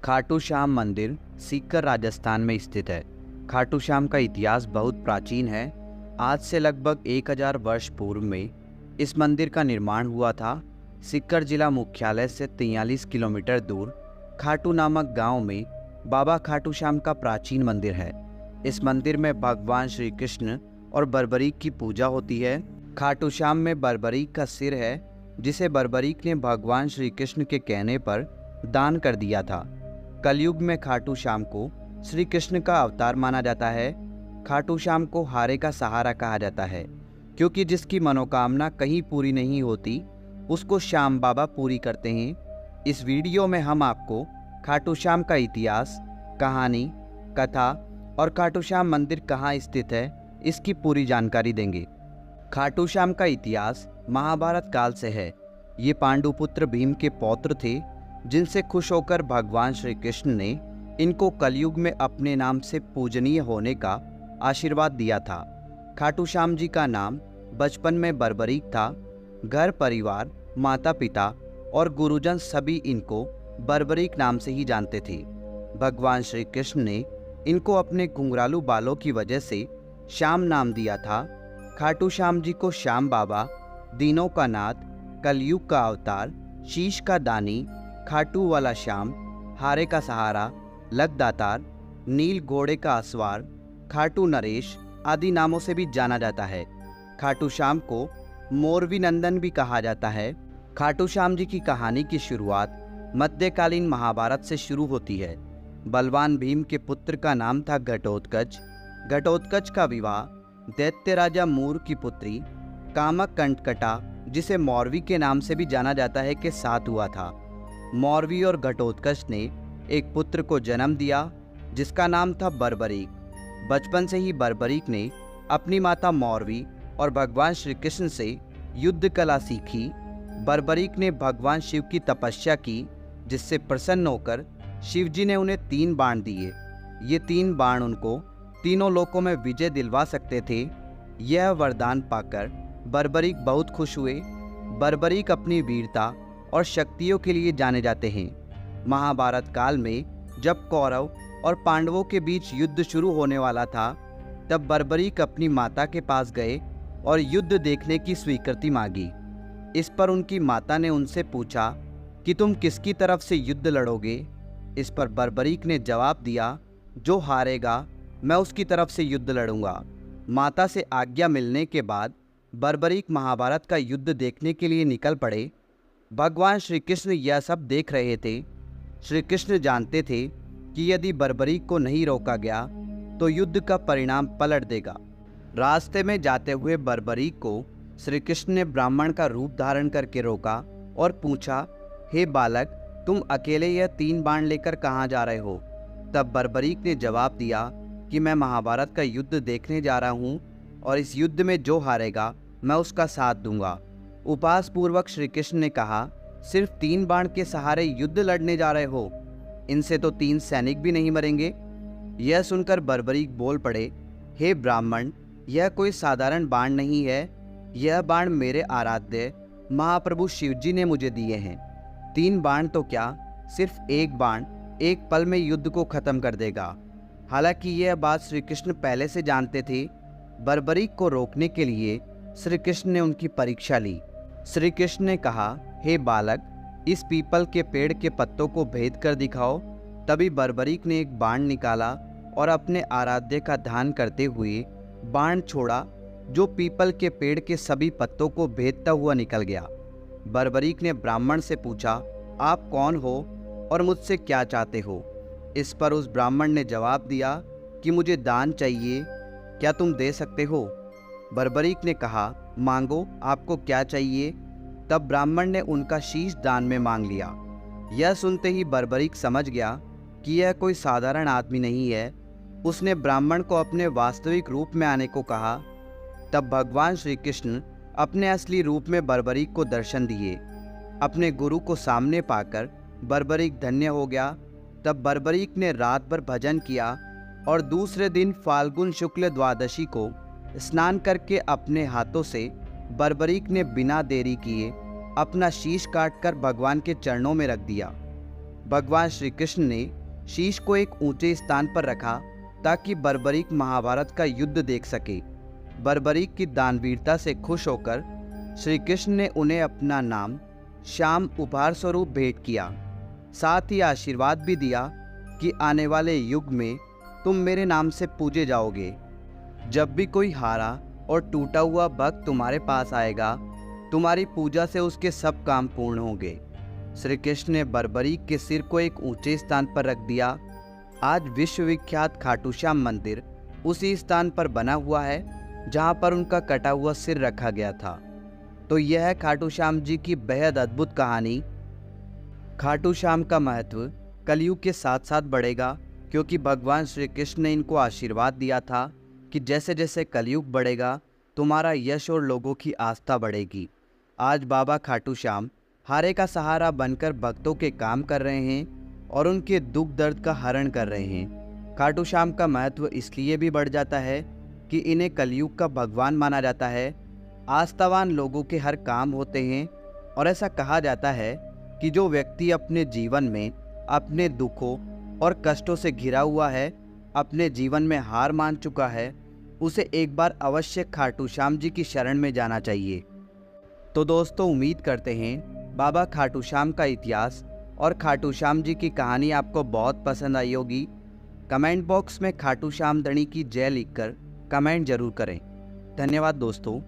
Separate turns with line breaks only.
खाटू श्याम मंदिर सीकर राजस्थान में स्थित है। खाटू श्याम का इतिहास बहुत प्राचीन है। आज से लगभग 1000 वर्ष पूर्व में इस मंदिर का निर्माण हुआ था। सीकर जिला मुख्यालय से 43 किलोमीटर दूर खाटू नामक गांव में बाबा खाटू श्याम का प्राचीन मंदिर है। इस मंदिर में भगवान श्री कृष्ण और बर्बरीक की पूजा होती है। खाटू श्याम में बर्बरीक का सिर है, जिसे बर्बरीक ने भगवान श्री कृष्ण के कहने पर दान कर दिया था। कलयुग में खाटू श्याम को श्री कृष्ण का अवतार माना जाता है। खाटू श्याम को हारे का सहारा कहा जाता है, क्योंकि जिसकी मनोकामना कहीं पूरी नहीं होती उसको श्याम बाबा पूरी करते हैं। इस वीडियो में हम आपको खाटू श्याम का इतिहास, कहानी, कथा और खाटू श्याम मंदिर कहाँ स्थित है इसकी पूरी जानकारी देंगे। खाटू श्याम का इतिहास महाभारत काल से है। ये पांडुपुत्र भीम के पौत्र थे, जिनसे खुश होकर भगवान श्री कृष्ण ने इनको कलयुग में अपने नाम से पूजनीय होने का आशीर्वाद दिया था। खाटू श्याम जी का नाम बचपन में बर्बरीक था। घर परिवार, माता पिता और गुरुजन सभी इनको बर्बरीक नाम से ही जानते थे। भगवान श्री कृष्ण ने इनको अपने घुंघरालू बालों की वजह से श्याम नाम दिया था। खाटू श्याम जी को श्याम बाबा, दीनों का नाथ, कलयुग का अवतार, शीश का दानी, खाटू वाला श्याम, हारे का सहारा, लकदातार, नील घोड़े का असवार, खाटू नरेश आदि नामों से भी जाना जाता है। खाटू श्याम को मोरवी नंदन भी कहा जाता है। खाटू श्याम जी की कहानी की शुरुआत मध्यकालीन महाभारत से शुरू होती है। बलवान भीम के पुत्र का नाम था घटोत्कच। घटोत्कच का विवाह दैत्य राजा मूर की पुत्री कामक कंटकटा, जिसे मौरवी के नाम से भी जाना जाता है, के साथ हुआ था। मौरवी और घटोत्कच ने एक पुत्र को जन्म दिया, जिसका नाम था बर्बरीक। बचपन से ही बर्बरीक ने अपनी माता मौरवी और भगवान श्री कृष्ण से युद्ध कला सीखी। बर्बरीक ने भगवान शिव की तपस्या की, जिससे प्रसन्न होकर शिव जी ने उन्हें 3 बाण दिए। ये 3 बाण उनको तीनों लोकों में विजय दिलवा सकते थे। यह वरदान पाकर बर्बरीक बहुत खुश हुए। बर्बरीक अपनी वीरता और शक्तियों के लिए जाने जाते हैं। महाभारत काल में जब कौरव और पांडवों के बीच युद्ध शुरू होने वाला था, तब बर्बरीक अपनी माता के पास गए और युद्ध देखने की स्वीकृति मांगी। इस पर उनकी माता ने उनसे पूछा कि तुम किसकी तरफ से युद्ध लड़ोगे। इस पर बर्बरीक ने जवाब दिया, जो हारेगा मैं उसकी तरफ से युद्ध लड़ूंगा। माता से आज्ञा मिलने के बाद बर्बरीक महाभारत का युद्ध देखने के लिए निकल पड़े। भगवान श्री कृष्ण यह सब देख रहे थे। श्री कृष्ण जानते थे कि यदि बर्बरीक को नहीं रोका गया तो युद्ध का परिणाम पलट देगा। रास्ते में जाते हुए बर्बरीक को श्री कृष्ण ने ब्राह्मण का रूप धारण करके रोका और पूछा, हे बालक, तुम अकेले यह 3 बाण लेकर कहाँ जा रहे हो? तब बर्बरीक ने जवाब दिया कि मैं महाभारत का युद्ध देखने जा रहा हूँ और इस युद्ध में जो हारेगा मैं उसका साथ दूंगा। उपहास पूर्वक श्री कृष्ण ने कहा, सिर्फ 3 बाण के सहारे युद्ध लड़ने जा रहे हो? इनसे तो 3 सैनिक भी नहीं मरेंगे। यह सुनकर बर्बरीक बोल पड़े, हे ब्राह्मण, यह कोई साधारण बाण नहीं है। यह बाण मेरे आराध्य महाप्रभु शिवजी ने मुझे दिए हैं। 3 बाण तो क्या, सिर्फ एक बाण एक पल में युद्ध को खत्म कर देगा। हालांकि यह बात श्री कृष्ण पहले से जानते थे। बर्बरीक को रोकने के लिए श्री कृष्ण ने उनकी परीक्षा ली। श्री कृष्ण ने कहा, हे बालक, इस पीपल के पेड़ के पत्तों को भेद कर दिखाओ। तभी बर्बरीक ने एक बाण निकाला और अपने आराध्य का ध्यान करते हुए बाण छोड़ा, जो पीपल के पेड़ के सभी पत्तों को भेदता हुआ निकल गया। बर्बरीक ने ब्राह्मण से पूछा, आप कौन हो और मुझसे क्या चाहते हो? इस पर उस ब्राह्मण ने जवाब दिया कि मुझे दान चाहिए, क्या तुम दे सकते हो? बर्बरीक ने कहा, मांगो, आपको क्या चाहिए? तब ब्राह्मण ने उनका शीश दान में मांग लिया। यह सुनते ही बर्बरीक समझ गया कि यह कोई साधारण आदमी नहीं है। उसने ब्राह्मण को अपने वास्तविक रूप में आने को कहा। तब भगवान श्री कृष्ण अपने असली रूप में बर्बरीक को दर्शन दिए। अपने गुरु को सामने पाकर बर्बरीक धन्य हो गया। तब बर्बरीक ने रात भर भजन किया और दूसरे दिन फाल्गुन शुक्ल द्वादशी को स्नान करके अपने हाथों से बर्बरीक ने बिना देरी किए अपना शीश काटकर भगवान के चरणों में रख दिया। भगवान श्री कृष्ण ने शीश को एक ऊंचे स्थान पर रखा ताकि बर्बरीक महाभारत का युद्ध देख सके। बर्बरीक की दानवीरता से खुश होकर श्री कृष्ण ने उन्हें अपना नाम श्याम उपहार स्वरूप भेंट किया। साथ ही आशीर्वाद भी दिया कि आने वाले युग में तुम मेरे नाम से पूजे जाओगे। जब भी कोई हारा और टूटा हुआ भक्त तुम्हारे पास आएगा, तुम्हारी पूजा से उसके सब काम पूर्ण होंगे। श्री कृष्ण ने बर्बरीक के सिर को एक ऊंचे स्थान पर रख दिया। आज विश्वविख्यात खाटू श्याम मंदिर उसी स्थान पर बना हुआ है जहां पर उनका कटा हुआ सिर रखा गया था। तो यह है खाटू श्याम जी की बेहद अद्भुत कहानी। खाटू श्याम का महत्व कलयुग के साथ साथ बढ़ेगा, क्योंकि भगवान श्री कृष्ण ने इनको आशीर्वाद दिया था कि जैसे जैसे कलयुग बढ़ेगा तुम्हारा यश और लोगों की आस्था बढ़ेगी। आज बाबा खाटू श्याम हारे का सहारा बनकर भक्तों के काम कर रहे हैं और उनके दुख दर्द का हरण कर रहे हैं। खाटू श्याम का महत्व इसलिए भी बढ़ जाता है कि इन्हें कलयुग का भगवान माना जाता है। आस्थावान लोगों के हर काम होते हैं और ऐसा कहा जाता है कि जो व्यक्ति अपने जीवन में अपने दुखों और कष्टों से घिरा हुआ है, अपने जीवन में हार मान चुका है, उसे एक बार अवश्य खाटू श्याम जी की शरण में जाना चाहिए। तो दोस्तों, उम्मीद करते हैं बाबा खाटू श्याम का इतिहास और खाटू श्याम जी की कहानी आपको बहुत पसंद आई होगी। कमेंट बॉक्स में खाटू श्याम धणी की जय लिखकर कमेंट जरूर करें। धन्यवाद दोस्तों।